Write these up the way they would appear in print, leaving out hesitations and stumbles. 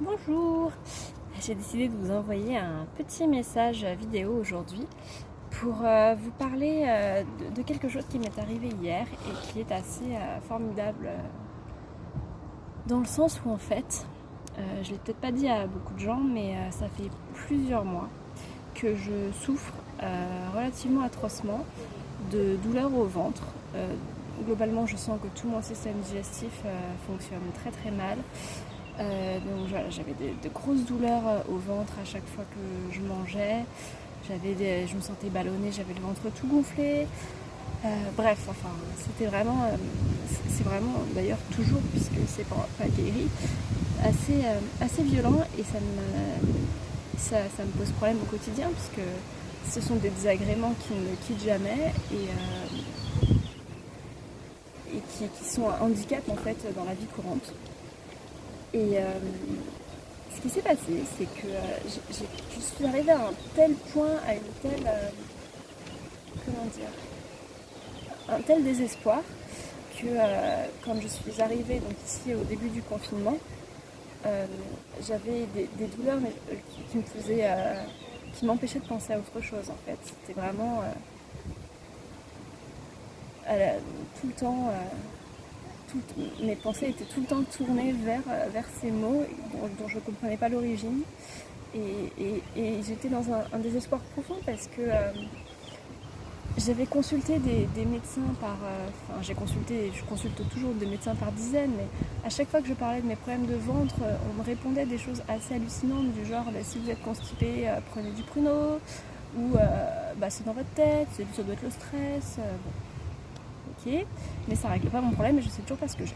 Bonjour! J'ai décidé de vous envoyer un petit message vidéo aujourd'hui pour vous parler de quelque chose qui m'est arrivé hier et qui est assez formidable dans le sens où en fait, je l'ai peut-être pas dit à beaucoup de gens, mais ça fait plusieurs mois que je souffre relativement atrocement de douleurs au ventre. Globalement, je sens que tout mon système digestif fonctionne très très mal. Donc voilà, j'avais de grosses douleurs au ventre à chaque fois que je mangeais. Je me sentais ballonnée, j'avais le ventre tout gonflé. Bref, enfin, c'était vraiment, c'est vraiment d'ailleurs toujours, puisque c'est pas guéri, assez violent et ça me pose problème au quotidien, puisque ce sont des désagréments qui ne me quittent jamais et qui sont un handicap en fait dans la vie courante. Et ce qui s'est passé, c'est que je suis arrivée à un tel point, à une telle, comment dire, un tel désespoir que quand je suis arrivée donc ici au début du confinement, j'avais des douleurs qui me faisaient, qui m'empêchaient de penser à autre chose en fait. C'était vraiment tout le temps. Mes pensées étaient tout le temps tournées vers ces mots dont je ne comprenais pas l'origine. Et j'étais dans un désespoir profond parce que j'avais consulté des médecins je consulte toujours des médecins par dizaines, mais à chaque fois que je parlais de mes problèmes de ventre, on me répondait des choses assez hallucinantes du genre si vous êtes constipé, prenez du pruneau, ou c'est dans votre tête, ça doit être le stress. Ok, mais ça règle pas mon problème et je sais toujours pas ce que j'ai.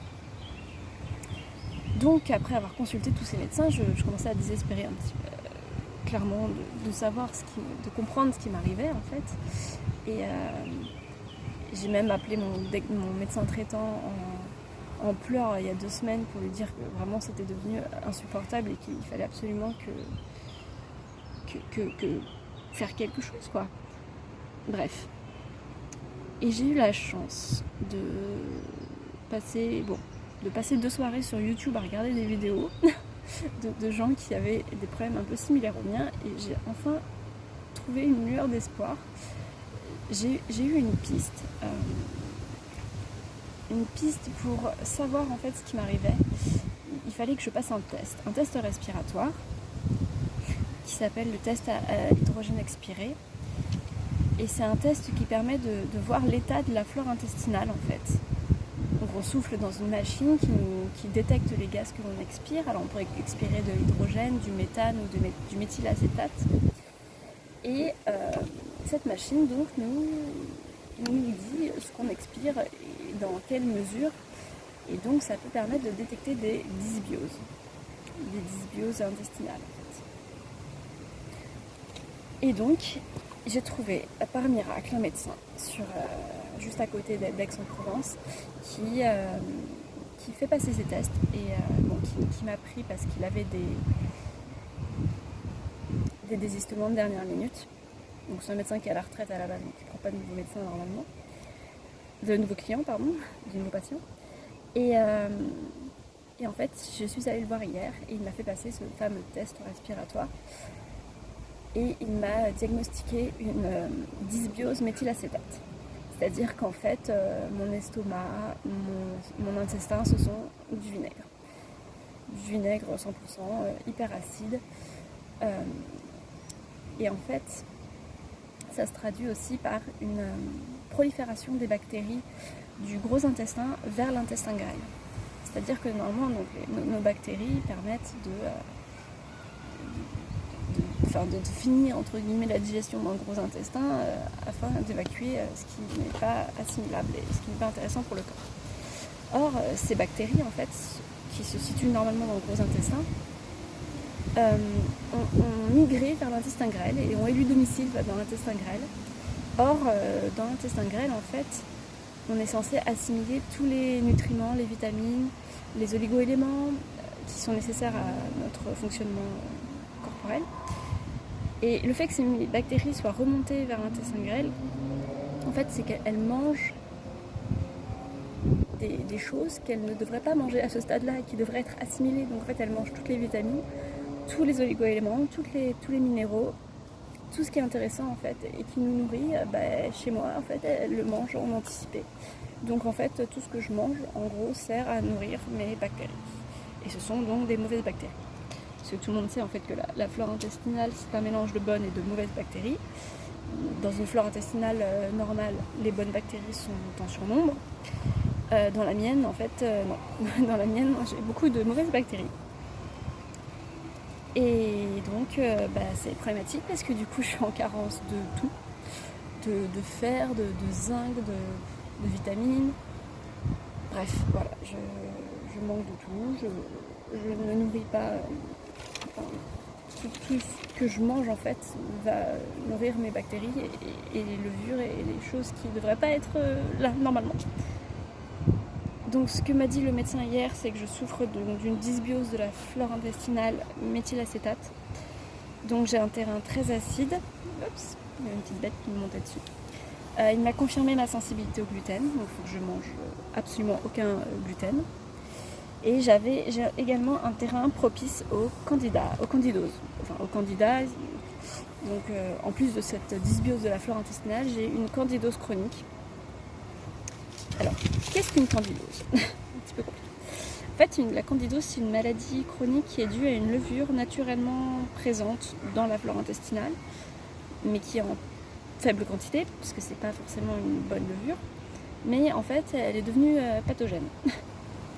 Donc après avoir consulté tous ces médecins, je commençais à désespérer un petit peu, clairement de savoir de comprendre ce qui m'arrivait en fait. Et j'ai même appelé mon médecin traitant en pleurs il y a 2 semaines pour lui dire que vraiment c'était devenu insupportable et qu'il fallait absolument que faire quelque chose quoi. Bref. Et j'ai eu la chance de passer 2 soirées sur YouTube à regarder des vidéos de gens qui avaient des problèmes un peu similaires aux miens, et j'ai enfin trouvé une lueur d'espoir. J'ai eu une piste pour savoir en fait ce qui m'arrivait. Il fallait que je passe un test respiratoire qui s'appelle le test à l'hydrogène expiré. Et c'est un test qui permet de voir l'état de la flore intestinale en fait. Donc on souffle dans une machine qui détecte les gaz que l'on expire. Alors on pourrait expirer de l'hydrogène, du méthane ou du méthylacétate. Et cette machine donc nous dit ce qu'on expire et dans quelle mesure. Et donc ça peut permettre de détecter des dysbioses intestinales en fait. Et donc j'ai trouvé par miracle un médecin juste à côté d'Aix-en-Provence qui fait passer ses tests et qui m'a pris parce qu'il avait des désistements de dernière minute. Donc c'est un médecin qui est à la retraite à la base, donc il ne prend pas de nouveaux médecins normalement. De nouveaux clients, pardon, de nouveaux patients. Et en fait, je suis allée le voir hier et il m'a fait passer ce fameux test respiratoire. Et il m'a diagnostiqué une dysbiose méthylacétate. C'est-à-dire qu'en fait, mon estomac, mon intestin, ce sont du vinaigre. Du vinaigre 100%, hyper acide. Et en fait, ça se traduit aussi par une prolifération des bactéries du gros intestin vers l'intestin grêle. C'est-à-dire que normalement, donc, nos bactéries permettent de finir entre guillemets la digestion dans le gros intestin afin d'évacuer ce qui n'est pas assimilable et ce qui n'est pas intéressant pour le corps. Or, ces bactéries en fait, qui se situent normalement dans le gros intestin, ont migré vers l'intestin grêle et ont élu domicile dans l'intestin grêle. Or, dans l'intestin grêle, en fait, on est censé assimiler tous les nutriments, les vitamines, les oligo-éléments qui sont nécessaires à notre fonctionnement corporel. Et le fait que ces bactéries soient remontées vers l'intestin grêle, en fait, c'est qu'elles mangent des choses qu'elle ne devrait pas manger à ce stade-là et qui devraient être assimilées. Donc en fait, elle mange toutes les vitamines, tous les oligo-éléments, tous les minéraux, tout ce qui est intéressant en fait et qui nous nourrit. Chez moi, en fait, elle le mange en anticipé. Donc en fait, tout ce que je mange, en gros, sert à nourrir mes bactéries. Et ce sont donc des mauvaises bactéries. Parce que tout le monde sait en fait que la flore intestinale, c'est un mélange de bonnes et de mauvaises bactéries. Dans une flore intestinale normale, les bonnes bactéries sont en surnombre. Dans la mienne, en fait, non. Dans la mienne, j'ai beaucoup de mauvaises bactéries. Et donc, c'est problématique parce que du coup, je suis en carence de tout. De fer, de zinc, de vitamines. Bref, voilà, je manque de tout. Je ne nourris pas... tout ce que je mange en fait va nourrir mes bactéries et les levures et les choses qui ne devraient pas être là normalement. Donc ce que m'a dit le médecin hier, c'est que je souffre d'une dysbiose de la flore intestinale méthylacétate. Donc j'ai un terrain très acide. Oups, il y a une petite bête qui me montait dessus. Il m'a confirmé ma sensibilité au gluten, donc il faut que je mange absolument aucun gluten. Et j'ai également un terrain propice au candidose. Enfin, au candida. Donc, en plus de cette dysbiose de la flore intestinale, j'ai une candidose chronique. Alors, qu'est-ce qu'une candidose? Un petit peu compliqué. En fait, la candidose, c'est une maladie chronique qui est due à une levure naturellement présente dans la flore intestinale, mais qui est en faible quantité, parce que c'est pas forcément une bonne levure. Mais en fait, elle est devenue pathogène.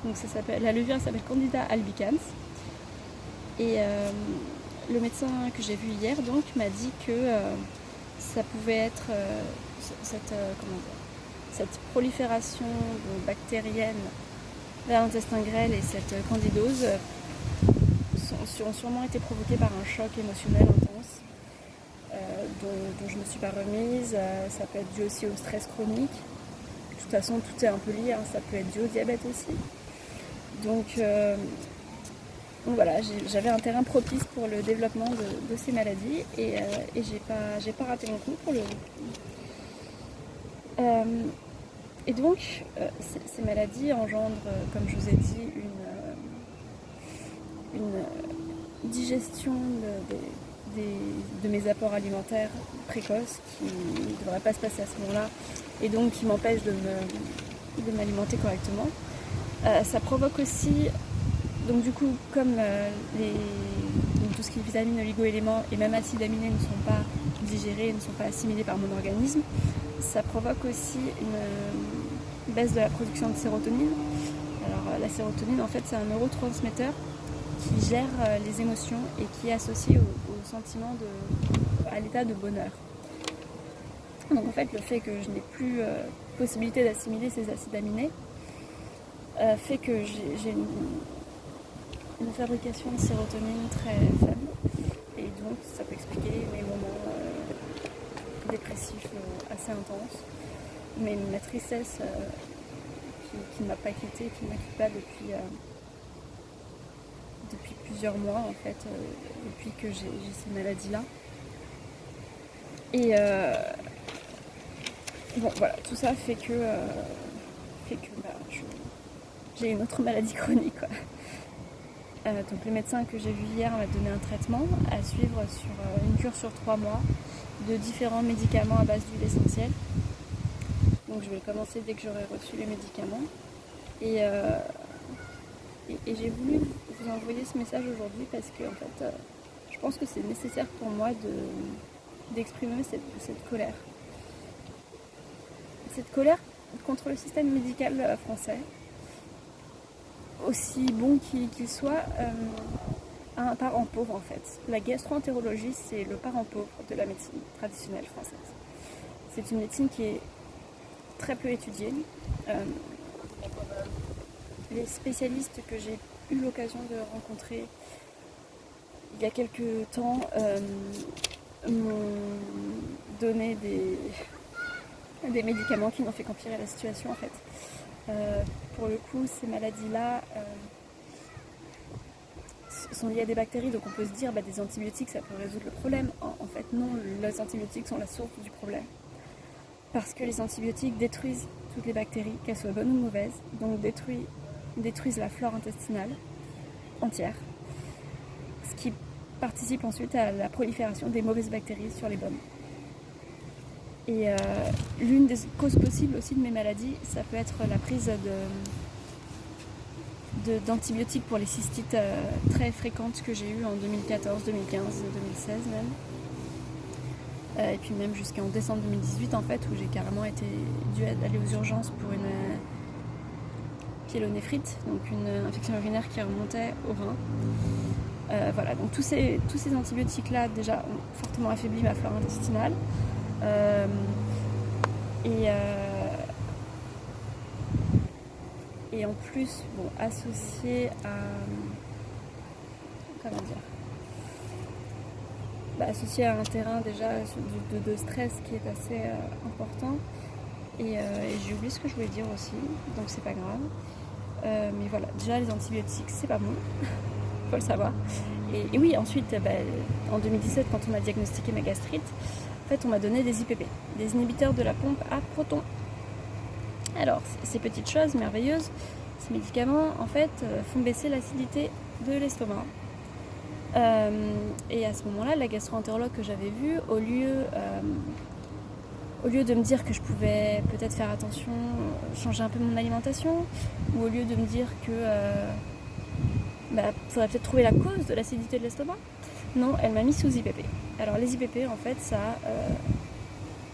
Donc la levure s'appelle Candida albicans. Et le médecin que j'ai vu hier donc m'a dit que ça pouvait être cette prolifération bactérienne vers l'intestin grêle et cette candidose ont sûrement été provoquées par un choc émotionnel intense dont je ne me suis pas remise. Ça peut être dû aussi au stress chronique. De toute façon, tout est un peu lié, hein. Ça peut être dû au diabète aussi. Donc voilà, j'avais un terrain propice pour le développement de ces maladies et j'ai pas raté mon coup pour le et donc ces maladies engendrent, comme je vous ai dit, une digestion de mes apports alimentaires précoces qui ne devraient pas se passer à ce moment-là et donc qui m'empêchent de m'alimenter correctement. Ça provoque aussi, donc du coup, comme tout ce qui est vitamines, oligo-éléments et même acides aminés ne sont pas digérés, ne sont pas assimilés par mon organisme, ça provoque aussi une baisse de la production de sérotonine. Alors la sérotonine, en fait, c'est un neurotransmetteur qui gère les émotions et qui est associé au sentiment à l'état de bonheur. Donc en fait, le fait que je n'ai plus possibilité d'assimiler ces acides aminés fait que j'ai une fabrication de sérotonine très faible et donc ça peut expliquer mes moments dépressifs assez intenses, mais ma tristesse qui ne m'a pas quittée, qui ne m'a quitte pas depuis plusieurs mois en fait, depuis que j'ai ces maladies-là. Et bon voilà, tout ça fait que j'ai une autre maladie chronique quoi. Donc le médecin que j'ai vu hier m'a donné un traitement à suivre sur une cure sur 3 mois de différents médicaments à base d'huile essentielle. Donc je vais commencer dès que j'aurai reçu les médicaments. Et j'ai voulu vous envoyer ce message aujourd'hui parce que en fait, je pense que c'est nécessaire pour moi d'exprimer cette colère. Cette colère contre le système médical français, aussi bon qu'il soit, a un parent pauvre en fait. La gastro-entérologie, c'est le parent pauvre de la médecine traditionnelle française. C'est une médecine qui est très peu étudiée. Les spécialistes que j'ai eu l'occasion de rencontrer il y a quelques temps m'ont donné des médicaments qui n'ont fait qu'empirer la situation en fait. Pour le coup, ces maladies-là sont liées à des bactéries, donc on peut se dire des antibiotiques ça peut résoudre le problème. En fait non, les antibiotiques sont la source du problème. parce que les antibiotiques détruisent toutes les bactéries, qu'elles soient bonnes ou mauvaises, donc détruisent la flore intestinale entière, ce qui participe ensuite à la prolifération des mauvaises bactéries sur les bonnes. Et l'une des causes possibles aussi de mes maladies, ça peut être la prise d'antibiotiques pour les cystites très fréquentes que j'ai eues en 2014, 2015, 2016 même. Et puis même jusqu'en décembre 2018 en fait, où j'ai carrément été dû aller aux urgences pour une pyélonéphrite, donc une infection urinaire qui remontait au rein. Voilà, donc tous ces antibiotiques là déjà ont fortement affaibli ma flore intestinale. Et en plus, bon, associé à associé à un terrain déjà de stress qui est assez important. Et j'ai oublié ce que je voulais dire aussi, donc c'est pas grave. Mais voilà, déjà les antibiotiques, c'est pas bon, faut le savoir. Et oui, ensuite, en 2017, quand on m'a diagnostiqué ma gastrite, en fait, on m'a donné des IPP, des inhibiteurs de la pompe à protons. Alors, ces petites choses merveilleuses, ces médicaments, en fait, font baisser l'acidité de l'estomac. Et à ce moment-là, la gastro-entérologue que j'avais vue, au lieu de me dire que je pouvais peut-être faire attention, changer un peu mon alimentation, ou au lieu de me dire que faudrait peut-être trouver la cause de l'acidité de l'estomac, non, elle m'a mis sous IPP. Alors les IPP, en fait, ça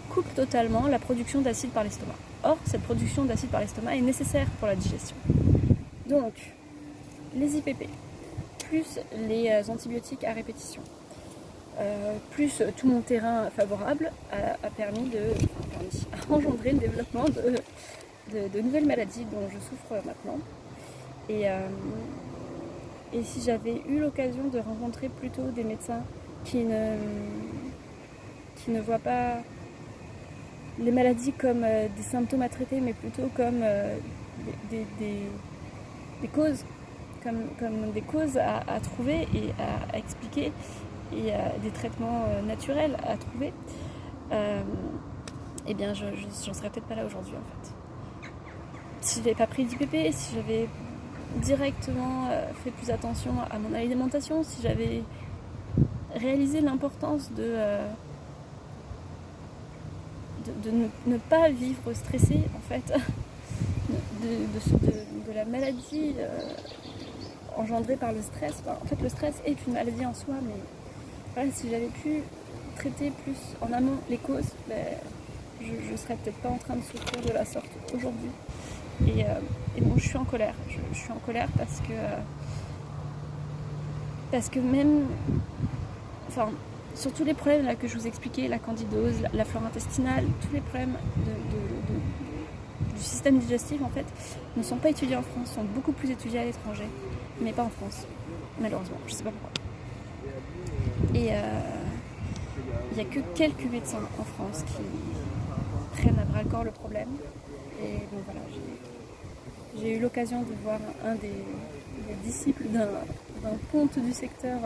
coupe totalement la production d'acide par l'estomac. Or, cette production d'acide par l'estomac est nécessaire pour la digestion. Donc, les IPP, plus les antibiotiques à répétition, plus tout mon terrain favorable a engendré le développement de nouvelles maladies dont je souffre maintenant. Et si j'avais eu l'occasion de rencontrer plutôt des médecins qui ne voient pas les maladies comme des symptômes à traiter, mais plutôt comme des causes, comme des causes à trouver et à expliquer, et des traitements naturels à trouver, eh bien j'en serais peut-être pas là aujourd'hui en fait. Si j'avais pas pris d'IPP, si j'avais directement fait plus attention à mon alimentation, si j'avais réalisé l'importance de ne pas vivre stressé en fait, de la maladie engendrée par le stress. Enfin, en fait, le stress est une maladie en soi, mais voilà, si j'avais pu traiter plus en amont les causes, je serais peut-être pas en train de souffrir de la sorte aujourd'hui. Et bon, je suis en colère. Je suis en colère parce que même, enfin, sur tous les problèmes là que je vous expliquais, la candidose, la flore intestinale, tous les problèmes du système digestif en fait ne sont pas étudiés en France, sont beaucoup plus étudiés à l'étranger, mais pas en France, malheureusement. Je sais pas pourquoi. Et il n'y a que quelques médecins en France qui prennent à bras le corps le problème. Et bon voilà, j'ai eu l'occasion de voir un des disciples d'un ponte du secteur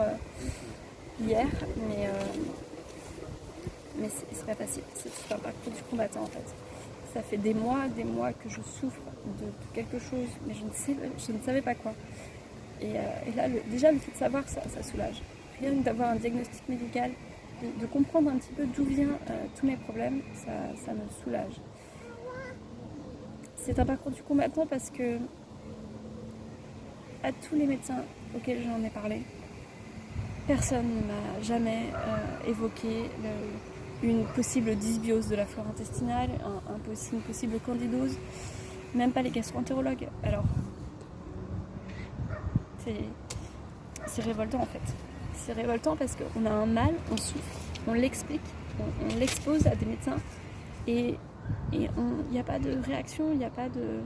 hier, mais c'est pas facile, c'est tout un parcours du combattant en fait. Ça fait des mois que je souffre de quelque chose, mais je ne savais pas quoi. Et là, déjà le fait de savoir ça soulage. Rien que d'avoir un diagnostic médical, de comprendre un petit peu d'où viennent tous mes problèmes, ça me soulage. C'est un parcours du combattant parce que à tous les médecins auxquels j'en ai parlé, personne ne m'a jamais évoqué une possible dysbiose de la flore intestinale, une possible candidose, même pas les gastro-entérologues. Alors, c'est révoltant en fait. C'est révoltant parce qu'on a un mal, on souffre, on l'explique, on l'expose à des médecins et il n'y a pas de réaction, il n'y a pas de...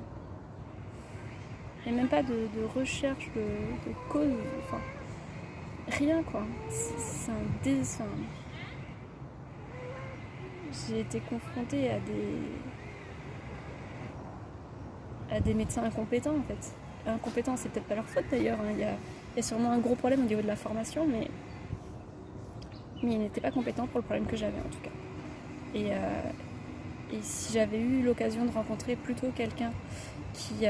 Il n'y a même pas de recherche de cause, enfin, rien quoi. C'est un dessin. J'ai été confrontée à des médecins incompétents en fait. Incompétents, c'est peut-être pas leur faute d'ailleurs, hein. Il y a sûrement un gros problème au niveau de la formation, mais ils n'étaient pas compétents pour le problème que j'avais en tout cas. Et si j'avais eu l'occasion de rencontrer plutôt quelqu'un qui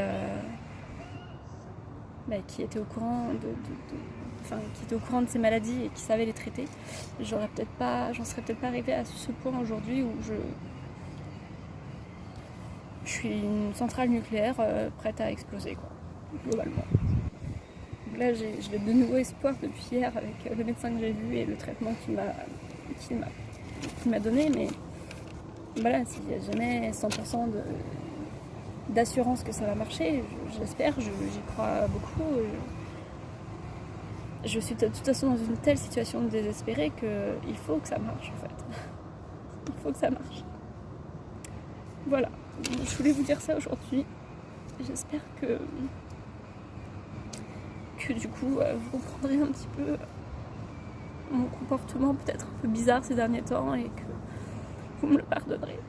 était au courant qui était au courant de ces maladies et qui savait les traiter, j'en serais peut-être pas arrivée à ce point aujourd'hui où je suis une centrale nucléaire prête à exploser, quoi, globalement. Donc là, j'ai de nouveau espoir depuis hier avec le médecin que j'ai vu et le traitement qu'il m'a donné, mais voilà, s'il n'y a jamais 100% d'assurance que ça va marcher, j'espère, j'y crois beaucoup. Je suis de toute façon dans une telle situation de désespérée qu'il faut que ça marche, en fait. Il faut que ça marche. Voilà, je voulais vous dire ça aujourd'hui. J'espère que du coup vous comprendrez un petit peu mon comportement peut-être un peu bizarre ces derniers temps et que vous me le pardonnerez.